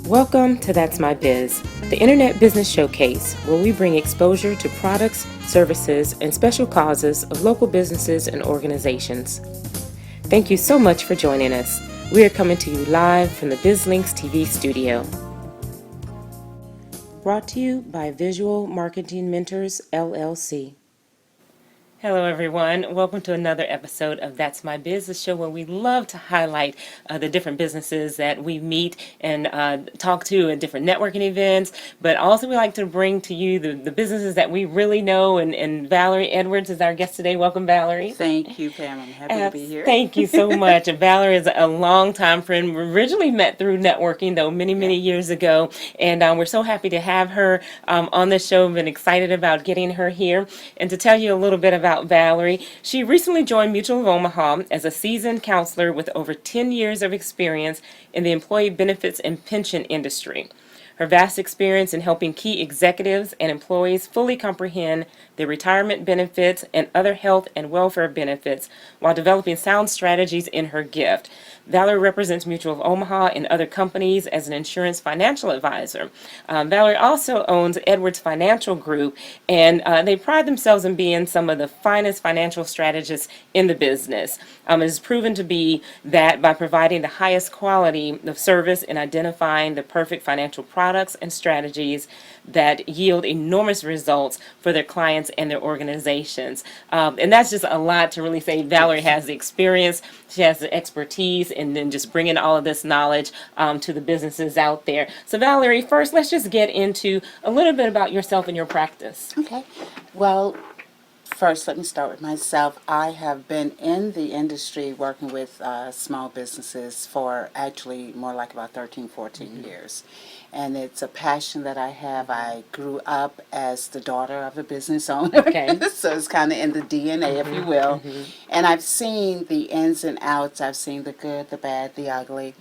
Welcome to That's My Biz, the Internet Business Showcase, where we bring exposure to products, services, and special causes of local businesses and organizations. Thank you so much for joining us. We are coming to you live from the BizLinks TV studio. Brought to you by Visual Marketing Mentors, LLC. Hello, everyone. Welcome to another episode of That's My Biz, the show where we love to highlight the different businesses that we meet and talk to at different networking events. But also, we like to bring to you the businesses that we really know. And Valerie Edwards is our guest today. Welcome, Valerie. Thank you, Pam. I'm happy to be here. Thank you so much. And Valerie is a longtime friend. We originally met through networking, though, many years ago. And we're so happy to have her on the show. I've been excited about getting her here. And to tell you a little bit about Valerie, she recently joined Mutual of Omaha as a seasoned counselor with over 10 years of experience in the employee benefits and pension industry. Her vast experience in helping key executives and employees fully comprehend their retirement benefits and other health and welfare benefits while developing sound strategies in her gift. Valerie represents Mutual of Omaha and other companies as an insurance financial advisor. Valerie also owns Edwards Financial Group, and they pride themselves in being some of the finest financial strategists in the business. It is proven to be that by providing the highest quality of service and identifying the perfect financial products and strategies that yield enormous results for their clients and their organizations. And that's just a lot to really say. Valerie has the experience, she has the expertise, and then just bringing all of this knowledge to the businesses out there. So Valerie, first, let's just get into a little bit about yourself and your practice. Okay. Well, first, let me start with myself. I have been in the industry working with small businesses for actually more like about 13, 14 years. And it's a passion that I have. I grew up as the daughter of a business owner. Okay. So it's kind of in the DNA, if you will. And I've seen the ins and outs. I've seen the good, the bad, the ugly.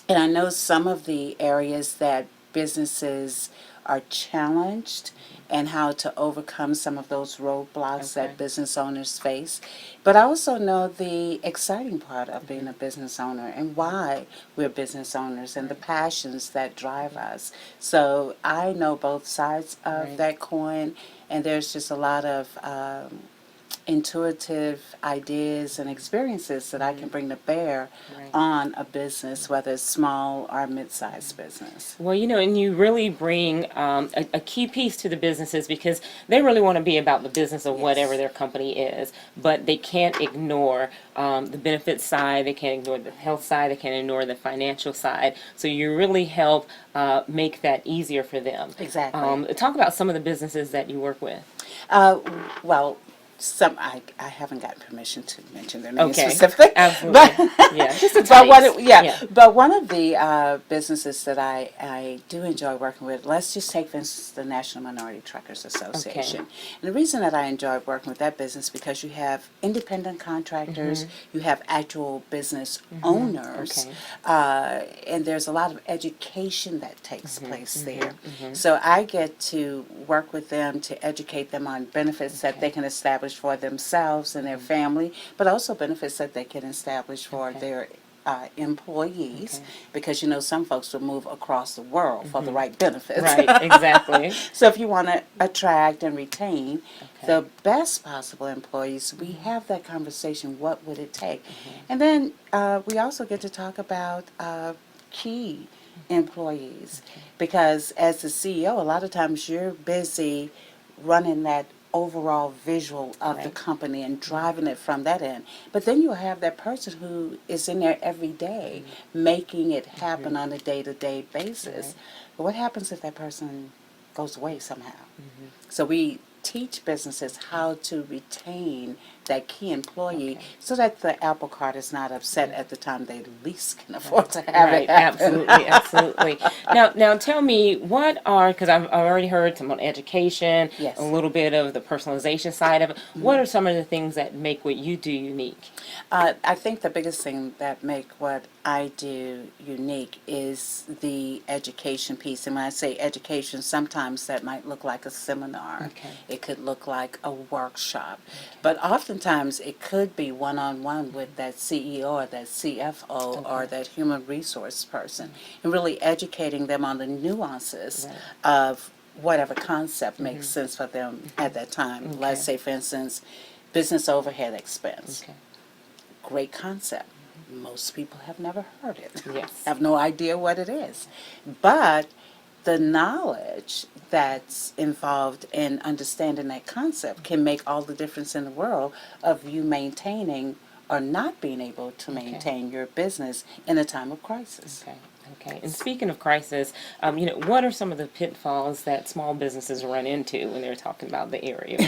And I know some of the areas that businesses are challenged and how to overcome some of those roadblocks that business owners face. But I also know the exciting part of being a business owner and why we're business owners and the passions that drive us. So I know both sides of that coin, and there's just a lot of intuitive ideas and experiences that I can bring to bear on a business, whether it's small or mid-sized business. Well, and you really bring a key piece to the businesses because they really want to be about the business of whatever their company is, but they can't ignore the benefits side, they can't ignore the health side, they can't ignore the financial side. So you really help make that easier for them. Exactly. Talk about some of the businesses that you work with. Well, I haven't gotten permission to mention their names Okay, specifically. absolutely. Yeah, just a But one of the businesses that I do enjoy working with, let's just take, for instance, the National Minority Truckers Association. And the reason that I enjoy working with that business because you have independent contractors, you have actual business owners, and there's a lot of education that takes place there. So I get to work with them to educate them on benefits that they can establish for themselves and their family, but also benefits that they can establish for their employees, because some folks will move across the world for the right benefits. Right, exactly. So if you want to attract and retain the best possible employees, we have that conversation. What would it take? And then we also get to talk about key employees, because as the CEO, a lot of times you're busy running that overall visual of the company and driving it from that end. But then you'll have that person who is in there every day making it happen on a day-to-day basis. But what happens if that person goes away somehow? So we teach businesses how to retain that key employee so that the apple cart is not upset at the time they least can afford to have it happen. Absolutely. Now tell me, what are, because I've already heard some on education, a little bit of the personalization side of it. What are some of the things that make what you do unique? I think the biggest thing that make what I do unique is the education piece. And when I say education, sometimes that might look like a seminar. It could look like a workshop. But often oftentimes it could be one-on-one with that CEO or that CFO or Okay. that human resource person, and really educating them on the nuances Right. of whatever concept makes sense for them at that time. Let's Okay. say, for instance, business overhead expense. Okay. Great concept. Most people have never heard it. Yes. Have no idea what it is. But the knowledge that's involved in understanding that concept can make all the difference in the world of you maintaining or not being able to Okay. maintain your business in a time of crisis. Okay. Okay. And speaking of crisis, what are some of the pitfalls that small businesses run into when they're talking about the area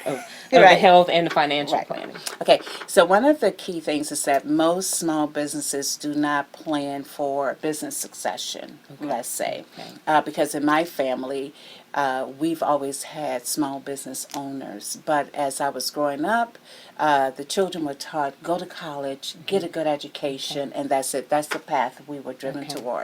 of the Right. health and the financial Right. planning? Okay, so one of the key things is that most small businesses do not plan for business succession, let's say. Okay. Because in my family, we've always had small business owners. But as I was growing up, the children were taught go to college, get a good education, and that's it. That's the path we were driven Okay. towards.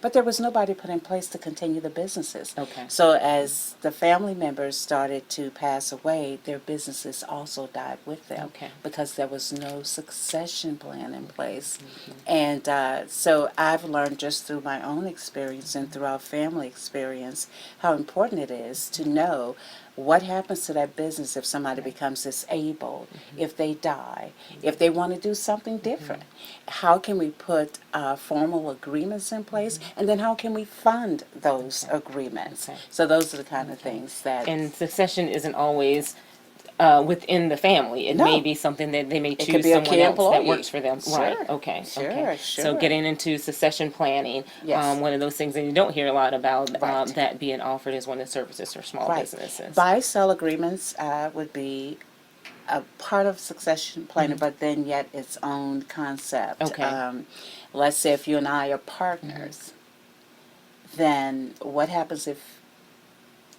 But there was nobody put in place to continue the businesses. Okay. So as the family members started to pass away, their businesses also died with them Okay. because there was no succession plan in place. And so I've learned just through my own experience and through our family experience how important it is to know what happens to that business if somebody becomes disabled, if they die, if they want to do something different. How can we put formal agreements in place, and then how can we fund those agreements? Okay. So those are the kind of things that And succession isn't always within the family. It No. may be something that they may could choose be a someone key else that employee. works for them. Sure. Right. Okay. Sure, Okay. sure. So getting into succession planning, Yes. one of those things that you don't hear a lot about Right. that being offered is one of the services for small Right. businesses. Buy-sell agreements would be a part of succession planning, but then yet its own concept. Okay. Let's say if you and I are partners, then what happens if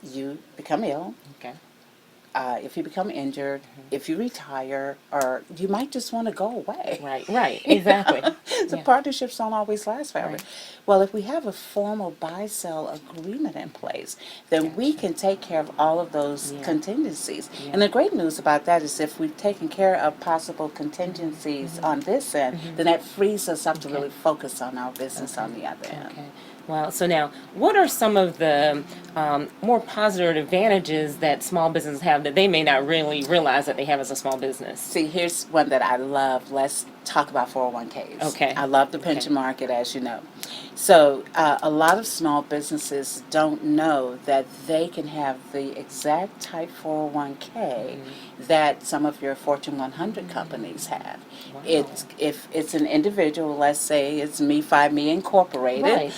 you become ill, Okay. if you become injured, if you retire, or you might just want to go away? Right. Right. Exactly. So Yeah. partnerships don't always last forever. Right. Well, if we have a formal buy-sell agreement in place, then we Gotcha. can take care of all of those Yeah. contingencies. Yeah. And the great news about that is if we've taken care of possible contingencies on this end, then that frees us up to Okay. really focus on our business on the other end. Okay. Well, so now, what are some of the more positive advantages that small businesses have that they may not really realize that they have as a small business? See, here's one that I love. Let's talk about 401ks. Okay. I love the pension market, as you know. So, a lot of small businesses don't know that they can have the exact type 401k that some of your Fortune 100 companies have. Wow. It's if it's an individual, let's say it's Me Incorporated, Right.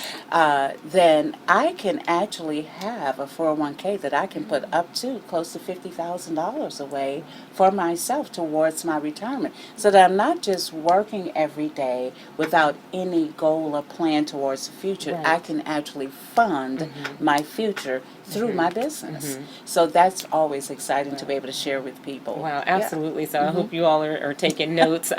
then I can actually have a 401k that I can put up to close to $50,000 away for myself towards my retirement, so that I'm not just working every day without any goal or plan towards the future. Right. I can actually fund my future through my business. So that's always exciting to be able to share with people. Wow, Yeah. absolutely. So I hope you all are taking notes,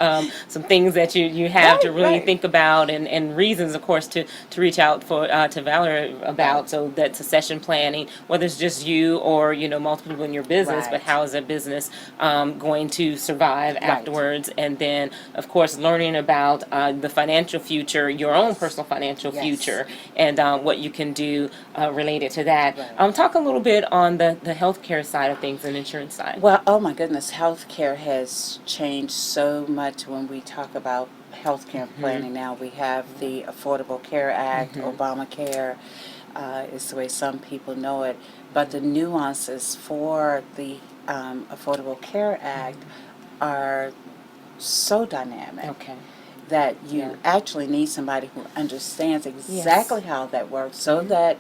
some things that you have to Right, really right. think about, and reasons, of course, to reach out for to Valerie about. Right. So that succession planning, whether it's just you or multiple people in your business, but Right. how is that business going to survive afterwards? And then, of course, learning about the financial future, your own personal financial Yes. future, and what you can do related to that. Right. Talk a little bit on the healthcare side of things and insurance side. Well, oh my goodness, healthcare has changed so much when we talk about healthcare planning now. We have the Affordable Care Act, Obamacare is the way some people know it, but the nuances for the Affordable Care Act are so dynamic Okay. that you Yeah. actually need somebody who understands exactly how that works, so that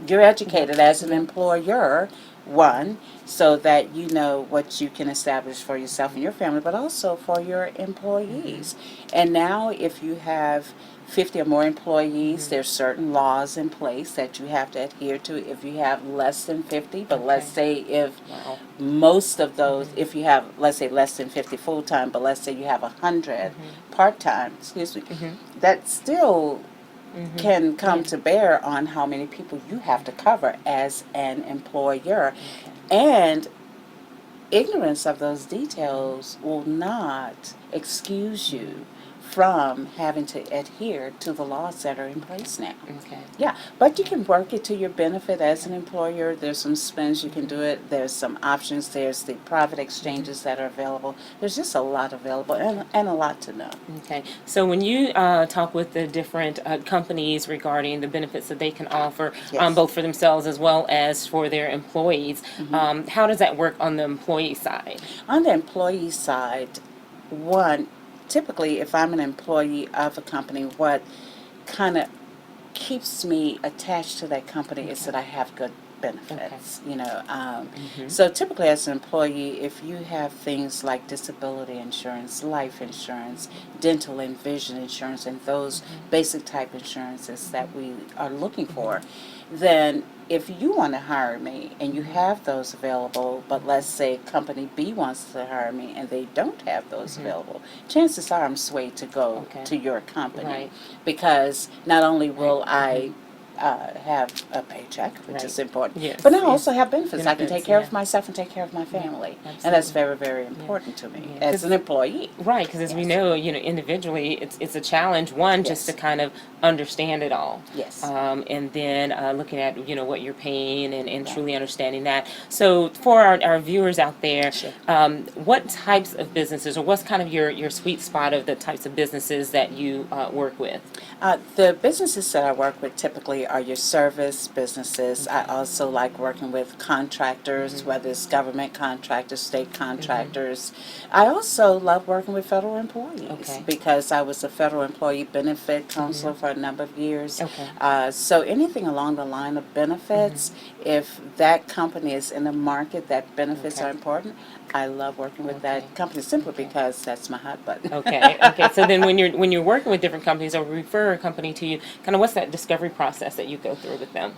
you're educated as an employer, one, so that you know what you can establish for yourself and your family, but also for your employees. And now if you have 50 or more employees, there's certain laws in place that you have to adhere to. If you have less than 50, but let's say if Wow. most of those, if you have, let's say, less than 50 full-time, but let's say you have 100 part-time, excuse me, that still can come to bear on how many people you have to cover as an employer. And ignorance of those details will not excuse you from having to adhere to the laws that are in place now. Okay. Yeah, but you can work it to your benefit as an employer. There's some spins you can do it. There's some options. There's the private exchanges that are available. There's just a lot available and a lot to know. Okay. So when you talk with the different companies regarding the benefits that they can offer, Yes. both for themselves as well as for their employees, how does that work on the employee side? On the employee side, one, typically if I'm an employee of a company, what kind of keeps me attached to that company is that I have good benefits, you know. So typically as an employee, if you have things like disability insurance, life insurance, dental and vision insurance, and those basic type insurances that we are looking for, then if you want to hire me and you have those available, but let's say company B wants to hire me and they don't have those available, chances are I'm swayed to go Okay. to your company. Right. Because not only will I have a paycheck, which is Right. important, Yes, but I yes. also have benefits. I can Benefits, take care yeah. of myself and take care of my family. And that's absolutely. very, very important to me Yeah. as an employee. Right, because as we Yes. know, individually, it's a challenge. One, just Yes. to kind of understand it all. Yes. And then looking at what you're paying and Right. truly understanding that. So for our viewers out there, Sure. what types of businesses, or what's kind of your sweet spot of the types of businesses that you work with? The businesses that I work with typically are your service businesses. I also like working with contractors, whether it's government contractors, state contractors. I also love working with federal employees Okay. because I was a federal employee benefit counselor for a number of years. Okay. So anything along the line of benefits, if that company is in a market that benefits Okay. are important, I love working with Okay. that company simply because that's my hot button. Okay, okay. So then when you're working with different companies or refer a company to you, kind of what's that discovery process that you go through with them?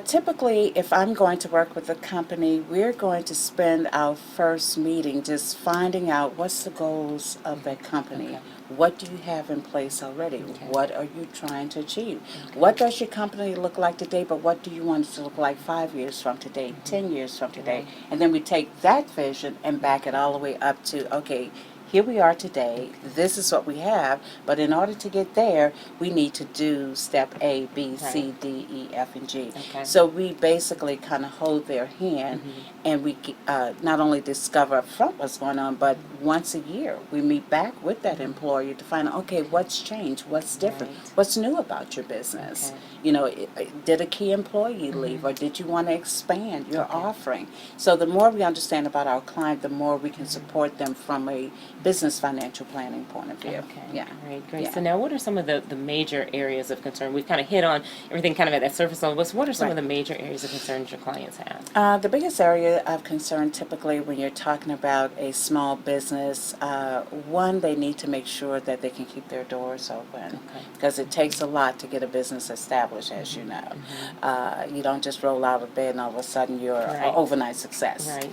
Typically, if I'm going to work with a company, we're going to spend our first meeting just finding out what's the goals of that company. Okay. What do you have in place already? Okay. What are you trying to achieve? What does your company look like today, but what do you want it to look like 5 years from today, 10 years from today? Right. And then we take that vision and back it all the way up to, okay, here we are today, this is what we have, but in order to get there, we need to do step A, B, C, Right. D, E, F, and G. Okay. So we basically kind of hold their hand and we not only discover up front what's going on, but once a year we meet back with that employer to find out, okay, what's changed, what's different, Right. what's new about your business. Okay. You know, did a key employee leave or did you want to expand your Okay. offering? So the more we understand about our client, the more we can support them from a business financial planning point of view. Okay. Yeah. Great. Yeah. So now what are some of the major areas of concern? We've kind of hit on everything kind of at that surface level, but what are some of Right. the major areas of concerns your clients have? The biggest area of concern typically when you're talking about a small business, one, they need to make sure that they can keep their doors open because it takes a lot to get a business established, as you know. You don't just roll out of bed and all of a sudden you're Right. an overnight success. Right.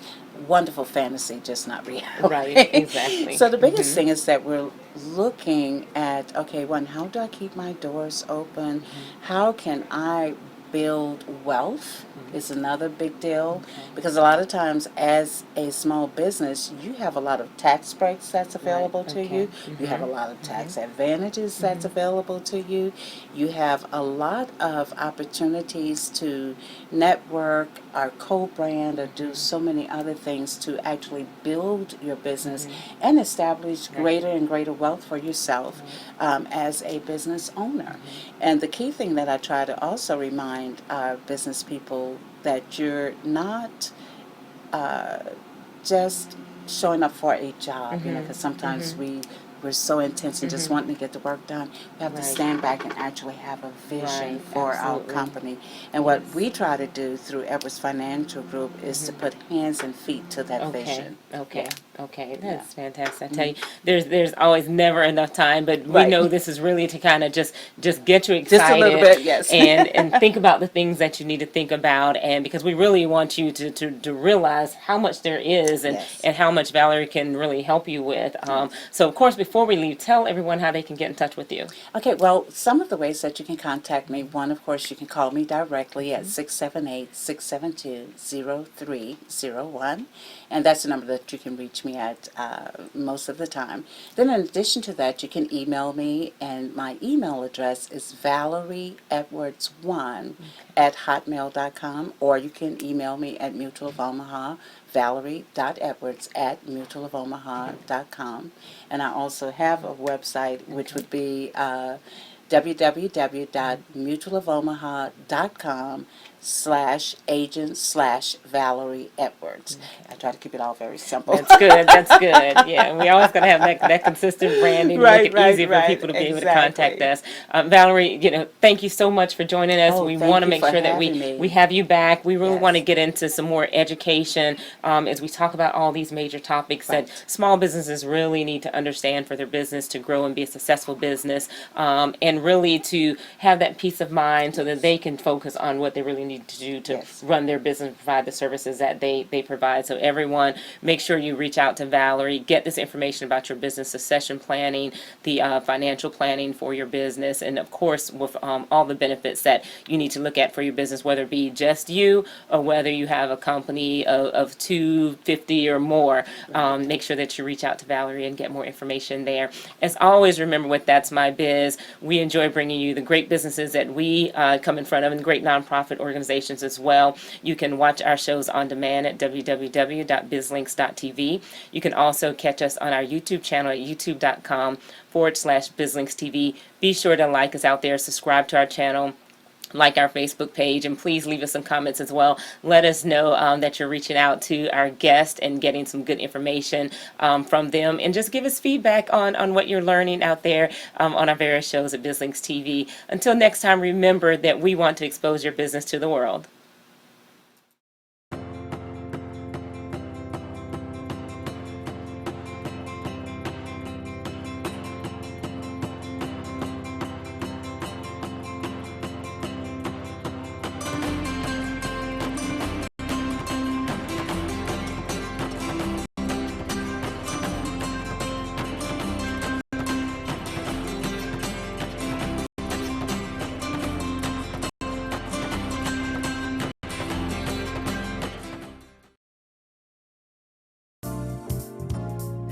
Wonderful fantasy, just not reality. Right, exactly. So the biggest thing is that we're looking at, okay, one, how do I keep my doors open? How can I build wealth is another big deal because a lot of times as a small business you have a lot of tax breaks that's available to okay. you. You have a lot of tax advantages that's available to you. You have a lot of opportunities to network or co-brand or do so many other things to actually build your business and establish greater and greater wealth for yourself as a business owner. And the key thing that I try to also remind business people that you're not just showing up for a job, you know, because sometimes we're so intense and just wanting to get the work done. We have to Right. stand back and actually have a vision Right, for our absolutely. company. And what we try to do through Edwards Financial Group is to put hands and feet to that vision. Okay. Yeah. Okay. That's fantastic. I tell you, there's always never enough time, but we Right. know this is really to kind of just get you excited. Just a little bit, yes. and think about the things that you need to think about, and because we really want you to realize how much there is and Yes. and how much Valerie can really help you with. So of course before before we leave, tell everyone how they can get in touch with you. Okay, well, some of the ways that you can contact me, one, of course, you can call me directly at 678-672-0301, and that's the number that you can reach me at most of the time. Then in addition to that, you can email me, and my email address is valerieedwards1@hotmail.com, or you can email me at Mutual of Omaha, valerie.edwards@mutualofomaha.com. And I also have a website, which would be www.mutualofomaha.com/agent/Valerie Edwards. I try to keep it all very simple. That's good. That's good. Yeah, and we always got to have that consistent branding to Right, make it easy right, for people to be able to contact exactly. us. Valerie, thank you so much for joining us. Oh, We thank want to you make for sure that having me. we have you back. We really Yes. want to get into some more education as we talk about all these major topics Right. that small businesses really need to understand for their business to grow and be a successful business, and really to have that peace of mind so that they can focus on what they really need to do to Yes. run their business and provide the services that they provide. So everyone, make sure you reach out to Valerie, get this information about your business succession planning, the financial planning for your business, and of course with all the benefits that you need to look at for your business, whether it be just you or whether you have a company of 250 or more. Make sure that you reach out to Valerie and get more information there. As always, remember with That's My Biz, we enjoy bringing you the great businesses that we come in front of and great nonprofit organizations as well. You can watch our shows on demand at www.bizlinks.tv. You can also catch us on our YouTube channel at youtube.com/bizlinkstv. Be sure to like us out there, subscribe to our channel, like our Facebook page, and please leave us some comments as well. Let us know that you're reaching out to our guests and getting some good information from them, and just give us feedback on what you're learning out there on our various shows at BizLinks TV. Until next time, remember that we want to expose your business to the world.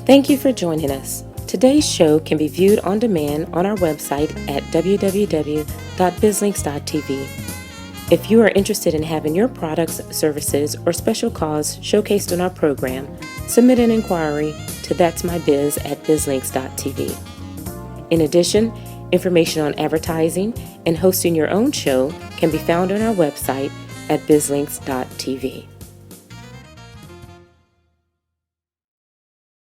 Thank you for joining us. Today's show can be viewed on demand on our website at www.bizlinks.tv. If you are interested in having your products, services, or special cause showcased on our program, submit an inquiry to that'smybiz@bizlinks.tv. In addition, information on advertising and hosting your own show can be found on our website at bizlinks.tv.